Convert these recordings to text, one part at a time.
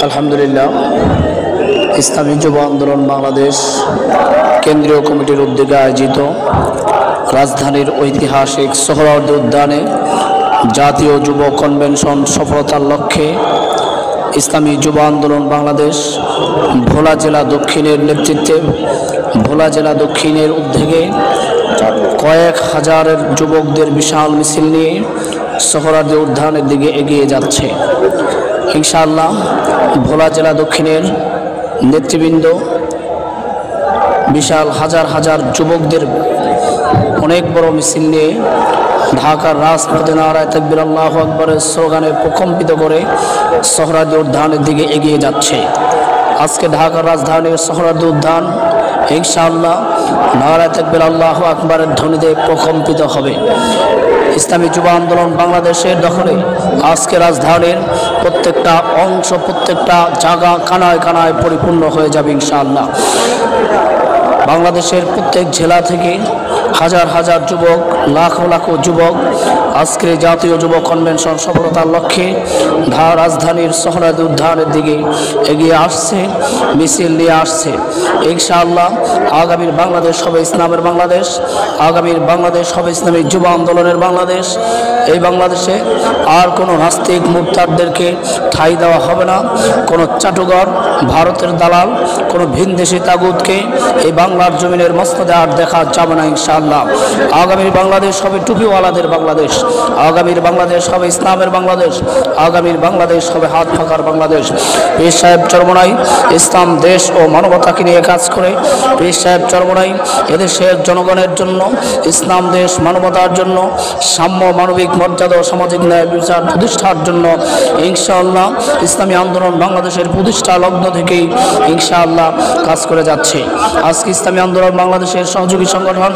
আলহামদুলিল্লাহ, ইসলামী যুব আন্দোলন বাংলাদেশ কেন্দ্রীয় কমিটির উদ্যোগে আয়োজিত রাজধানীর ঐতিহাসিক সোহরাওয়ার্দী উদ্যানে জাতীয় যুব কনভেনশন সফলতার লক্ষ্যে ইসলামী যুব আন্দোলন বাংলাদেশ ভোলা জেলা দক্ষিণের নেতৃত্বে ভোলা জেলা দক্ষিণের উদ্যোগে কয়েক হাজারের যুবকদের বিশাল মিছিল নিয়ে সোহরাওয়ার্দী উদ্যানের দিকে এগিয়ে যাচ্ছে। ইনশাআল্লাহ ভোলা জেলা দক্ষিণের নেতৃবৃন্দ বিশাল হাজার হাজার যুবকদের অনেক বড় মিছিল নিয়ে ঢাকার রাজপথে নারায়ে তাকবীর আল্লাহু আকবরের স্লোগানে প্রকম্পিত করে সোহরাওয়ার্দী উদ্যানের দিকে এগিয়ে যাচ্ছে। আজকে ঢাকার রাজধানীর সোহরাওয়ার্দী উদ্যান ইনশাআল্লাহ নারায়ে তাকবীর আল্লাহু আকবরের ধ্বনিতে প্রকম্পিত হবে। ইসলামী যুব আন্দোলন বাংলাদেশের দখলে আজকে রাজধানীর প্রত্যেকটা অংশ, প্রত্যেকটা জায়গা কানায় কানায় পরিপূর্ণ হয়ে যাবে ইনশাআল্লাহ। বাংলাদেশের প্রত্যেক জেলা থেকে হাজার হাজার যুবক, লাখো লাখো যুবক আজকে জাতীয় যুব কনভেনশন সফলতার লক্ষ্যে রাজধানীর সোহরাওয়ার্দী উদ্যানের দিকে এগিয়ে আসছে, মিছিল নিয়ে আসছে। ইনশাআল্লাহ আগামীর বাংলাদেশ হবে ইসলামের বাংলাদেশ, আগামীর বাংলাদেশ হবে ইসলামী যুব আন্দোলনের বাংলাদেশ। এই বাংলাদেশে আর কোনো নাস্তিক মুরতাদদেরকে ঠাঁই দেওয়া হবে না, কোনো চাটুঘর, ভারতের দালাল, কোনো ভিনদেশি তাগুতকে এই বাংলার জমিনের মসনদে আর দেখা যাবে না ইনশাআল্লাহ। আগামীর বাংলাদেশ হবে টুপিওয়ালাদের বাংলাদেশ, আগামীর বাংলাদেশ হবে ইসলামের বাংলাদেশ, আগামীর বাংলাদেশ হবে হাত ফাঁকার বাংলাদেশ। পীর সাহেব চরমোনাই ইসলাম, দেশ ও মানবতাকে নিয়ে কাজ করে। পীর সাহেব চরমোনাই এদেশের জনগণের জন্য, ইসলাম, দেশ, মানবতার জন্য, সাম্য, মানবিক মর্যাদা ও সামাজিক ন্যায় বিচার প্রতিষ্ঠার জন্য ইনশাআল্লাহ ইসলামী আন্দোলন বাংলাদেশের প্রতিষ্ঠা লগ্ন থেকেই ইনশাআল্লাহ কাজ করে যাচ্ছে। আজকে ইসলামী আন্দোলন বাংলাদেশের সহযোগী সংগঠন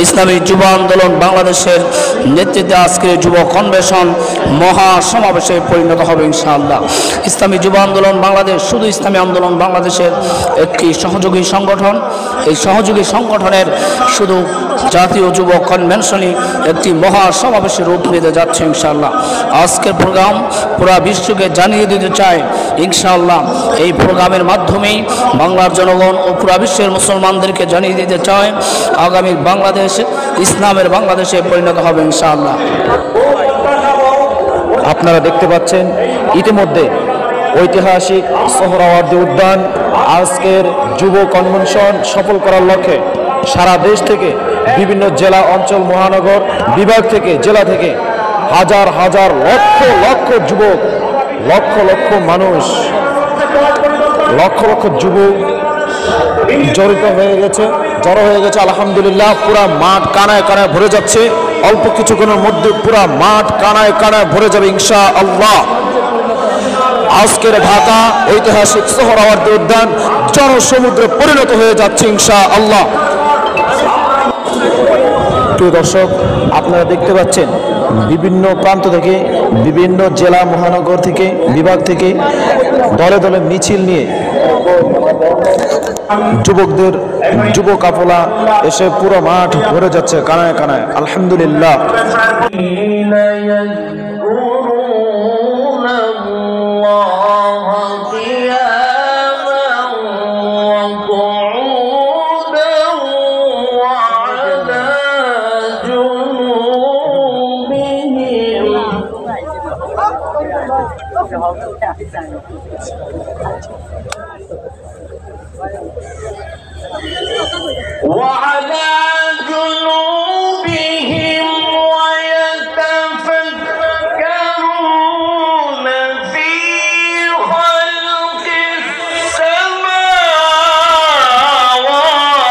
ইসলামী যুব আন্দোলন বাংলাদেশের নেতৃত্বে আজকে যুব কনভেনশন মহা সমাবেশে পরিণত হবে ইনশাআল্লাহ। ইসলামী যুব আন্দোলন বাংলাদেশ শুধু ইসলামী আন্দোলন বাংলাদেশের একটি সহযোগী সংগঠন। এই সহযোগী সংগঠনের শুধু জাতীয় যুব কনভেনশনই একটি মহা সমাবেশের রূপ নিতে যাচ্ছে ইনশাআল্লাহ। আজকের প্রোগ্রাম পুরা বিশ্বকে জানিয়ে দিতে চায় ইনশাআল্লাহ। এই প্রোগ্রামের মাধ্যমেই বাংলার জনগণ ও পুরা বিশ্বের মুসলমানদেরকে জানিয়ে দিতে চায় আগামী বাংলাদেশ ইসলামের বাংলাদেশে পরিণত হবে ইনশাআল্লাহ। আপনারা দেখতে পাচ্ছেন ইতিমধ্যে ঐতিহাসিক সোহরাওয়ার্দী উদ্যান আজকের যুব কনভেনশন সফল করার লক্ষ্যে সারা দেশ থেকে বিভিন্ন জেলা, অঞ্চল, মহানগর, বিভাগ থেকে, জেলা থেকে হাজার হাজার লক্ষ লক্ষ যুবক, লক্ষ লক্ষ মানুষ, লক্ষ লক্ষ যুবক জড়ো হয়ে গেছে। আলহামদুলিল্লাহ পুরা মাঠ কানায় কানায় ভরে যাচ্ছে। অল্প কিছুক্ষণের মধ্যে পুরা মাঠ কানায় কানায় ভরে যাবে ইনশাআল্লাহ। আজকের ঢাকা ঐতিহাসিক সোহরাওয়ার্দী উদ্যান জনসমুদ্রে পরিণত হয়ে যাচ্ছে ইনশাআল্লাহ। প্রিয় দর্শক, আপনারা দেখতে পাচ্ছেন বিভিন্ন প্রান্ত থেকে, বিভিন্ন জেলা, মহানগর থেকে, বিভাগ থেকে দলে দলে মিছিল নিয়ে যুবকদের যুব কাফেলা এসে পুরো মাঠ ভরে যাচ্ছে কানায় কানায়। আলহামদুলিল্লাহ। وعلى جنوبهم ويتفكرون في خلق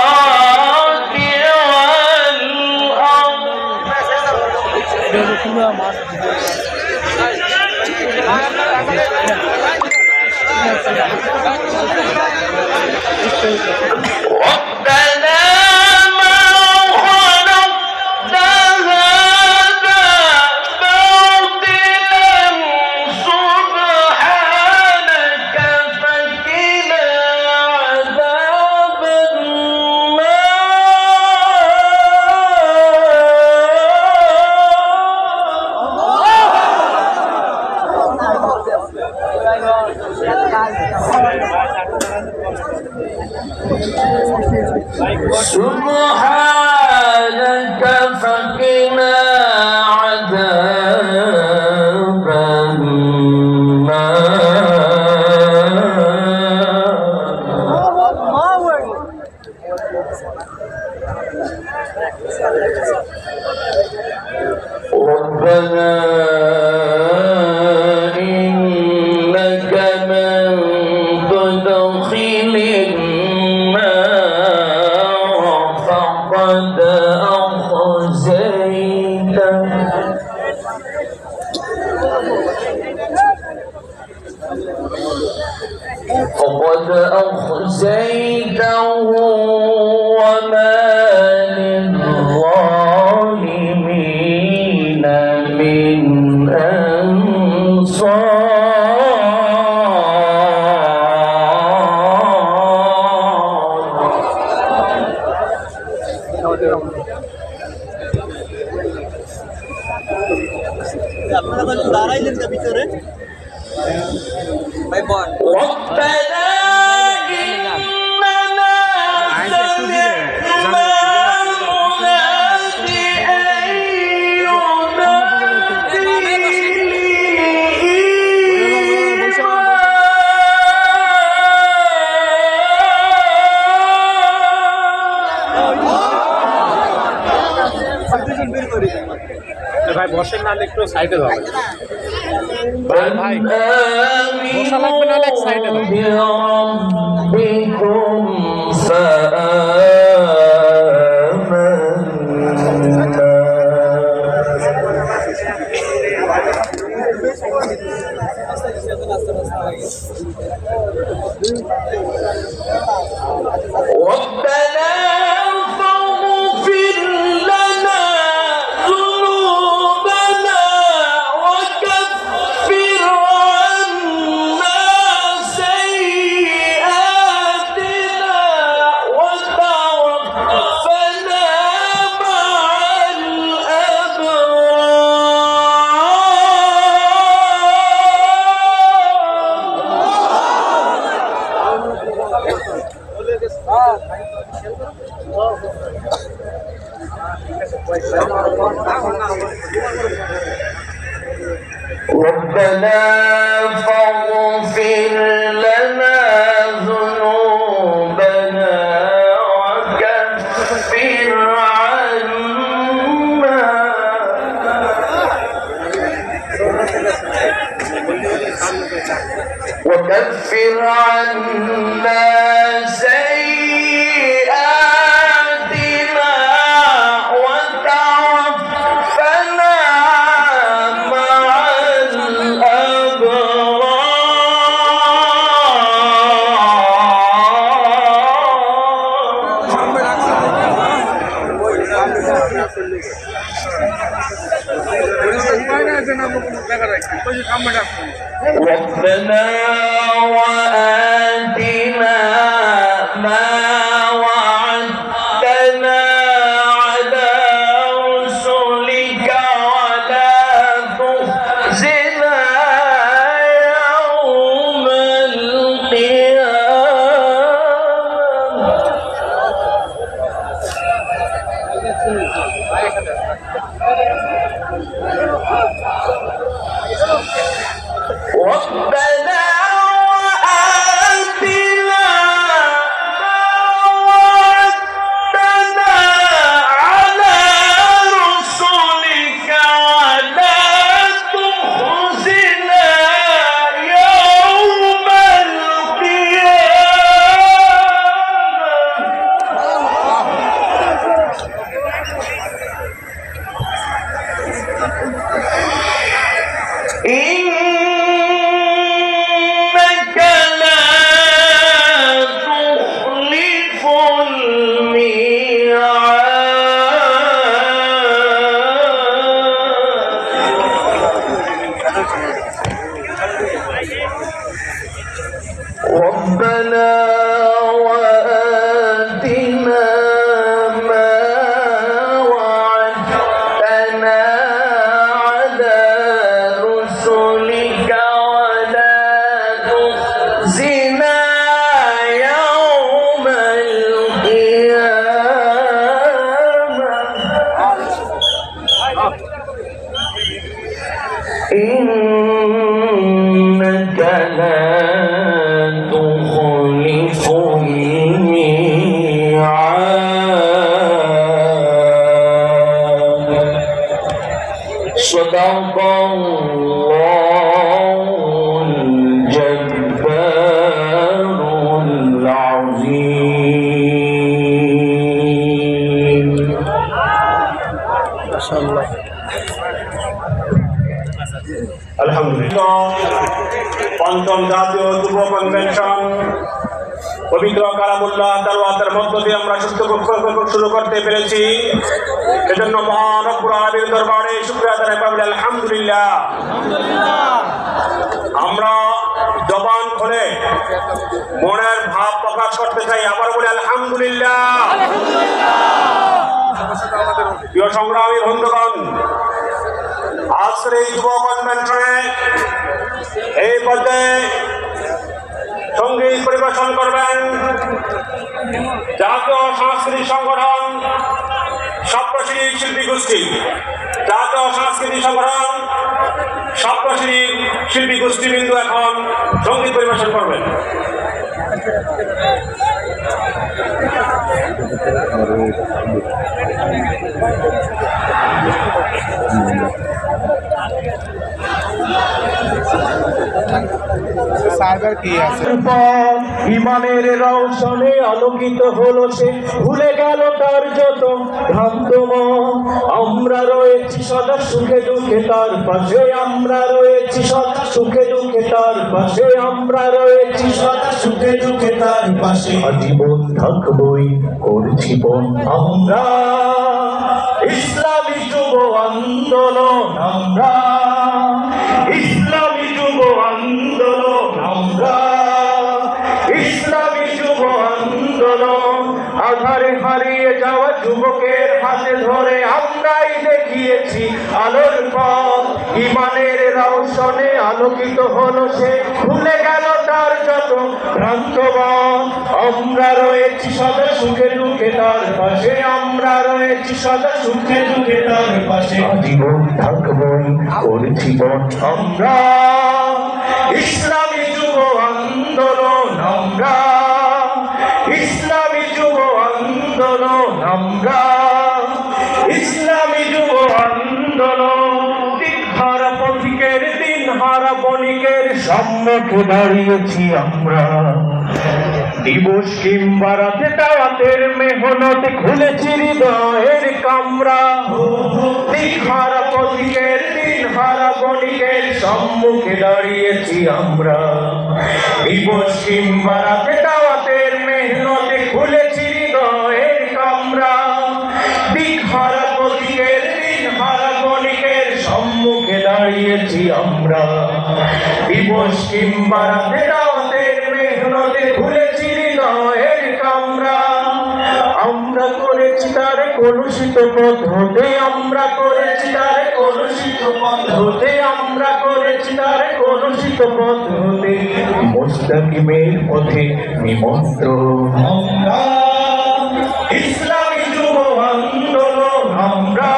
السماوات والأرض ربنا سبحانك فقنا عذاب ربنا إنك من تدخل النار فقد أخزيته وما للظالمين من ربنا إننا سمعنا مناديا ভাই বসেন না একটু সাইডে দাও ভাই বসা লাগবে না এক সাইডে দাও ربنا فاغفر لنا ذنوبنا وكفر عنا سيئاتنا وتوفنا مع ربنا فاغفر لنا ذنوبنا وكفر عنا سيئاتنا وتوفنا مع ربنا وآتنا ما وعدتنا على رسلك ولا تخزنا يوم ربنا وآتنا ما وعدتنا على رسلك ولا تخزنا يوم القيامة إنك لا تخلف الميعاد ربنا وآتنا ما وعدتنا على رسلك ولا تخزنا زنا يوم القيامة إنك لا تخلف الميعاد صدق الله الجبار العظيم ما شاء الله আলহামদুলিল্লাহ পঞ্চম জাতীয় যুব কনভেনশন পবিত্র কালামুল্লাহ তালাওয়াতের মধ্য দিয়ে আমরা শুরু করতে পেরেছি। এজন্য মহান রব্বুল আলামিনের দরবারে শুকরিয়া আদায় করি আলহামদুলিল্লাহ। আমরা জবান খুলে মনের ভাব প্রকাশ করতে চাই, আবার বলি আলহামদুলিল্লাহ। প্রিয় সংগ্রামী বন্ধুগণ, আজকের এই যুব কনভেনশনে এই পর্যায়ে সঙ্গীত পরিবেশন করবেন জাতীয় সাংস্কৃতিক সংগঠন সপ্তশ্রী শিল্পী গোষ্ঠী। জাতীয় সাংস্কৃতিক সংগঠন সপ্তশ্রী শিল্পী গোষ্ঠীবৃন্দ এখন সঙ্গীত পরিবেশন করবেন। ইমানের রৌশনে আলোকিত হলো সে, ভুলে গেল তার যত ভ্রান্ত মন। আমরা রয়েছি সদা সুখে দুঃখে তার পাশে, আমরা রয়েছি সদা সুখে দুঃখে তার পাশে, আমরা রয়েছি সদা সুখে দুঃখে তার পাশে। আজীবন থাকবই করছি বন আমরা, ইসলামী যুব আন্দোলন আমরা, ইসলামী যুব আন্দোলন আমরা, ইসলামী যুব আন্দোলন। আধারে হারিয়ে যাওয়া যুবকের হাতে ধরে আমরাই দেখিয়েছি আলোর পথ। ইমানের রৌশনে আলোকিত হলো সে, ভুলে গেল তার যত ভ্রান্ত মন। আমরা রয়েছি সদা সুখে দুঃখে তার পাশে, আমরা রয়েছি সদা সুখে দুঃখে তার পাশে। আজীবন থাকবই করছি বন আমরা, ইসলামী যুব আন্দোলন আমরা, ইসলামী যুব আন্দোলন আমরা, ইসলামী যুব আন্দোলন। দিনহারা পথিকের দিনহারা বণিকের সম্মুখে দাঁড়িয়েছি আমরা, দিবস কিংবা রাতে দাওয়াতের মেহনতে খুলেছি হৃদয়ের কামরা। দিনহারা পথিকের দিনহারা বণিকের সম্মুখে দাঁড়িয়েছি আমরা, দিবস কিংবা রাতে দাওয়াতের মেহনতে খুলেছি হৃদয়ের কামরা। দিনহারা পথিকের দিনহারা বণিকের সম্মুখে দাঁড়িয়েছি আমরা, দিবস কিংবা রাতে দাওয়াতের মেহনতে খুলেছি হৃদয়ের কামরা। আমরা করেছি তার কলুষিত পথ হতে, আমরা করেছি তার কলুষিত পথ হতে, আমরা করেছি তার কলুষিত পথ হতে। মুস্তাকিমের পথে নিমন্ত্রণ আমরা, ইসলামী যুব আন্দোলন আমরা,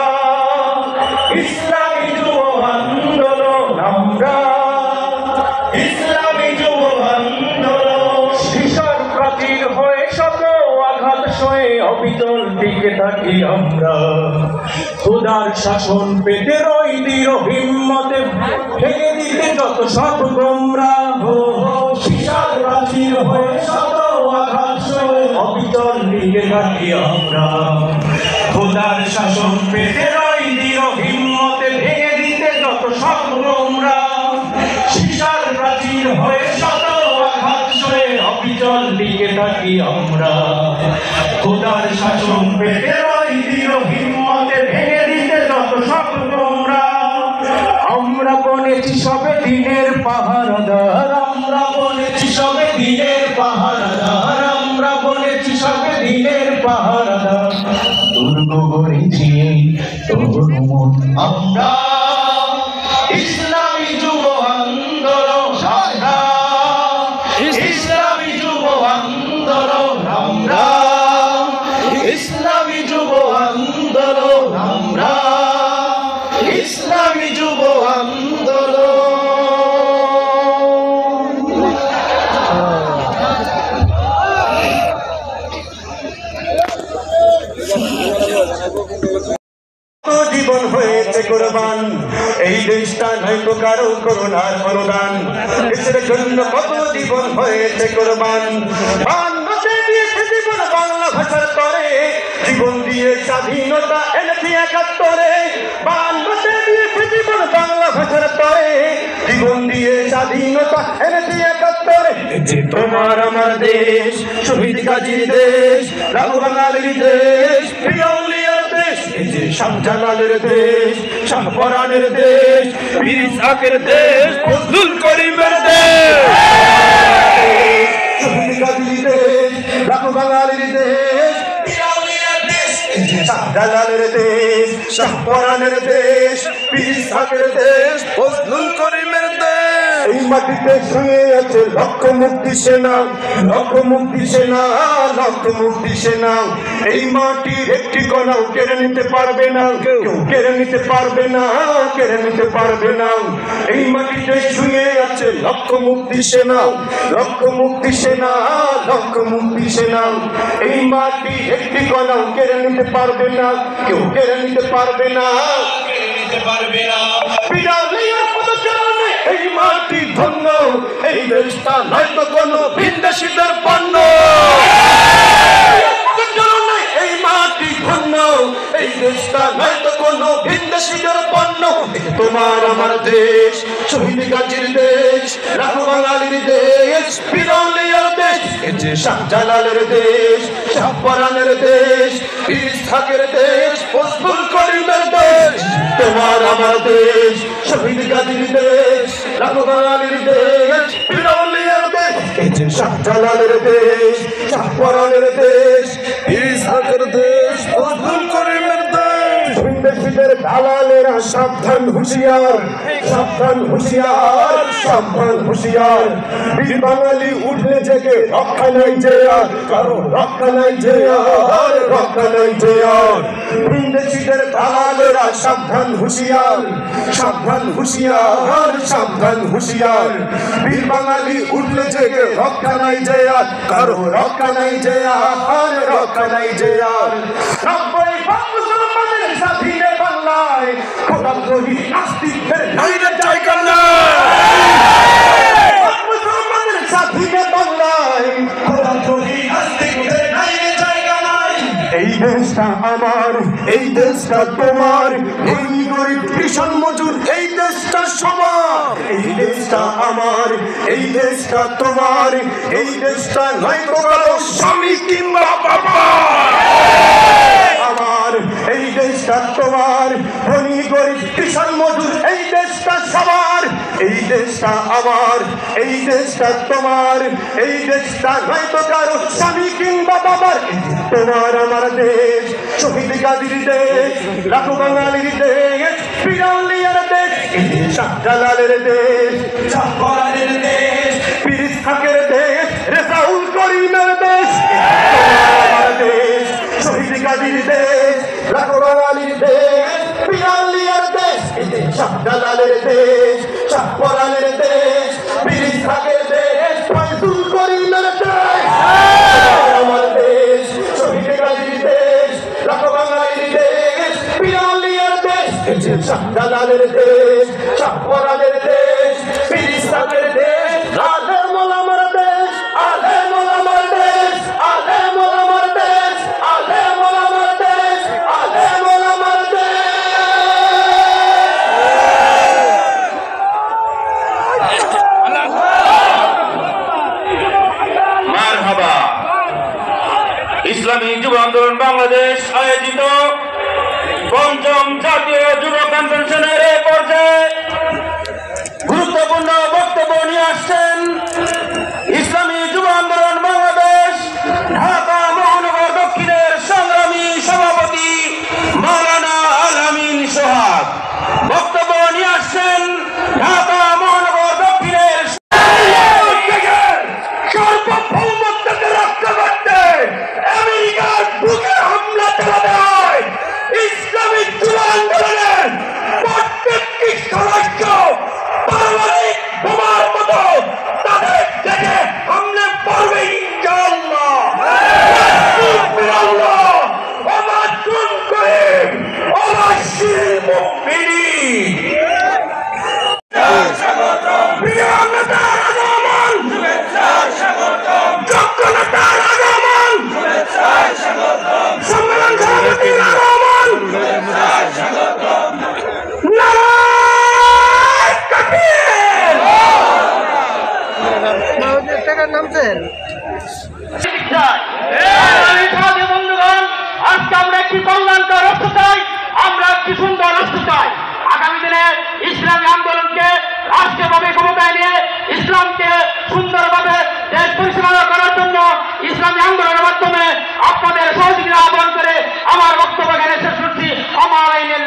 ইসলামী যুব আন্দোলন আমরা, ইসলামী যুব আন্দোলন। শিশর প্রাচীর হয়ে শত আঘাত সয়ে অবিচল টিকে থাকি আমরা, খোদার শাসন পেতে রই দৃঢ় হিম্মতে ভেঙে দিতে যত সব গোমরা। শিশর প্রাচীর হয়ে শত আঘাত সয়ে অবিচল টিকে থাকি আমরা, খোদার শাসন পেতে রই দৃঢ় হিম্মতে ভেঙে দিতে যত সব গোমরা। শিশর প্রাচীর হয়ে শত আঘাত সয়ে অবিচল টিকে থাকি আমরা, খোদার শাসন পেতে রই দৃঢ় হিম্মতে ভেঙে দিতে যত সব গোমরা। আমরা বনেছি সবে দিনের পাহারাদার, আমরা বনেছি সবে দিনের পাহারাদার, আমরা বনেছি সবে দিনের পাহারাদার। দুর্গ গড়েছি তরুণ মন আমরা, ইসলামী যুব আন্দোলন আমরা, দেশটা নয়তো কারো করুণার অনুদান দেশের জন্য কত জীবন হয়েছে কোরবান বাংলাতে দিয়েছে জীবন বাংলা ভাষার তরে জীবন দিয়ে স্বাধীনতা এনেছে ৭১ বাংলাতে দিয়েছে জীবন বাংলা ভাষার তরে জীবন দিয়ে স্বাধীনতা এনেছে ৭১ যে তোমার আমার দেশ শহীদ গাজীর দেশ লাখো বাঙালির দেশ প্রিয় আউলিয়ার দেশ এই যে শাহজালালের দেশ শাহপরানের দেশ বীর ইসহাকের দেশ ফজলুল করিমের দেশ শহীদ গাজীর দেশ লাখো বাঙালির দেশ প্রিয় আউলিয়ার দেশ এই যে শাহজালালের দেশ শাহপরানের দেশ বীর ইসহাকের দেশ ফজলুল করিমের দেশ এই মাটিতে শুয়ে আছে লক্ষ মুক্তি সেনা লক্ষ মুক্তি সেনা লক্ষ মুক্তি সেনা এই মাটির একটি কণাও কেড়ে নিতে পারবে না কেউ কেড়ে নিতে পারবে না কেড়ে নিতে পারবে না এই মাটিতে শুয়ে আছে লক্ষ মুক্তি সেনা লক্ষ মুক্তি সেনা লক্ষ মুক্তি সেনা এই মাটি একটি কণাও কেড়ে নিতে পারবে না কেউ কেড়ে নিতে পারবে না কেড়ে নিতে পারবে না বিড়ালিয়ার পদচারণে এই মাটি ধন্য এই দেশটা নয়তো কোনো ভিনদেশীদের পণ্য এই মাটি ধন্য এই দেশটা নয়তো কোনো ভিনদেশীদের পণ্য তোমার আমার দেশ শহীদ গাজীর দেশ লাখো বাঙালির দেশ বিরলিয়ার দেশ এই যে শাহজালালের দেশ শাহপরানের দেশ বীর ইসহাকের দেশ ফজলুল করিমের দেশ তোমার আমার দেশ শহীদ গাজীর দেশ লাখো বাঙালির দেশ বিরলিয়ার দেশ এই যে শাহজালালের দেশ শাহপরানের দেশ বীর ইসহাকের দেশ ফজলুল করিমের দেশ ভিনদেশীদের দালালেরা সাবধান হুঁশিয়ার সাবধান হুঁশিয়ার সাবধান হুঁশিয়ার বীর বাঙালি উঠলে জেগে রক্ষা নাই যে আর কারো রক্ষা নাই যে আর রক্ষা নাই যে আর ভিনদেশীদের দালালেরা সাবধান হুঁশিয়ার সাবধান হুঁশিয়ার সাবধান হুঁশিয়ার বীর বাঙালি উঠলে জেগে রক্ষা নাই যে আর কারো রক্ষা নাই যে আর রক্ষা নাই যে আর ৯০ মুসলমানের স্বাধীনে বাংলায় খোদাদ্রোহী নাস্তিকদের নাই রে জায়গা নাই মুসলমানের স্বাধীনে বাংলায় খোদাদ্রোহী নাস্তিকদের নাই রে জায়গা নাই এই দেশটা আমার এই দেশটা তোমার ধনী গরিব কৃষক মজুর এই দেশটা সবার এই দেশটা আমার এই দেশটা তোমার এই দেশটা নয়তো কারো স্বামী কিংবা বাবা আমার এই দেশটা তোমার ধনী গরিব কৃষক মজুর এই দেশটা সবার এই দেশটা আমার এই দেশটা তোমার এই দেশটা নয়তো কারো স্বামী কিংবা বাবার তোমার আমার দেশ শহীদ গাজীর দেশ লাখো বাঙালির দেশ বিরলিয়ার দেশ শাহজালালের দেশ শাহপরানের দেশ বীর ইসহাকের দেশ রেজাউল করিমের দেশ আমার দেশ শহীদ গাজীর দেশ লাখো বাঙালির দেশ বিরলিয়ার দেশ শাহজালালের দেশ শাহপরানের দেশ বীর ইসহাকের দেশ ফজলুল করিমের দেশ আমার দেশ শহীদ গাজীর দেশ লাখো বাঙালির দেশ বিরলিয়ার দেশ শাহজালালের দেশ শাহপরানের দেশ বীর ইসহাকের দেশ আলেম ওলামার দেশ আলেম ওলামার দেশ আলেম ওলামার দেশ আলেম ওলামার দেশ আলেম ওলামার দেশ মারহাবা ইসলামী যুব আন্দোলন বাংলাদেশ আয়োজিত পঞ্চম জাতীয় যুব কনভেনশনের এই পর্যায়ে গুরুত্বপূর্ণ বক্তব্য নিয়ে আসছেন ইসলামী যুব আন্দোলন বাংলাদেশ ঢাকা মহানগর দক্ষিণের সংগ্রামী সভাপতি মাওলানা আল আমিন সোহাগ। বক্তব্য নিয়ে আসছেন ঢাকা মহানগর দক্ষিণের সার্বভৌমত্বকে রক্ষা করতে আমেরিকার বুকে হামলা চালাতে হয় ইসলামিক যুব আন্দোলনের প্রত্যেকটি সদস্য পারমাণবিক বোমার মতো তাদের নামছেন বন্ধুগণ, আজকে আমরা একটি কল্যাণকর রাষ্ট্র চাই, আমরা একটি সুন্দর রাষ্ট্র চাই। আগামী দিনে ইসলামী আন্দোলনকে রাষ্ট্রীয়ভাবে ক্ষমতায় নিয়ে ইসলামকে সুন্দরভাবে দেশ পরিচালনা করার জন্য ইসলামী আন্দোলনের মাধ্যমে আপনাদের সহযোগিতা আহ্বান করে আমার বক্তব্য এখানে শেষ করছি। আমার আইনের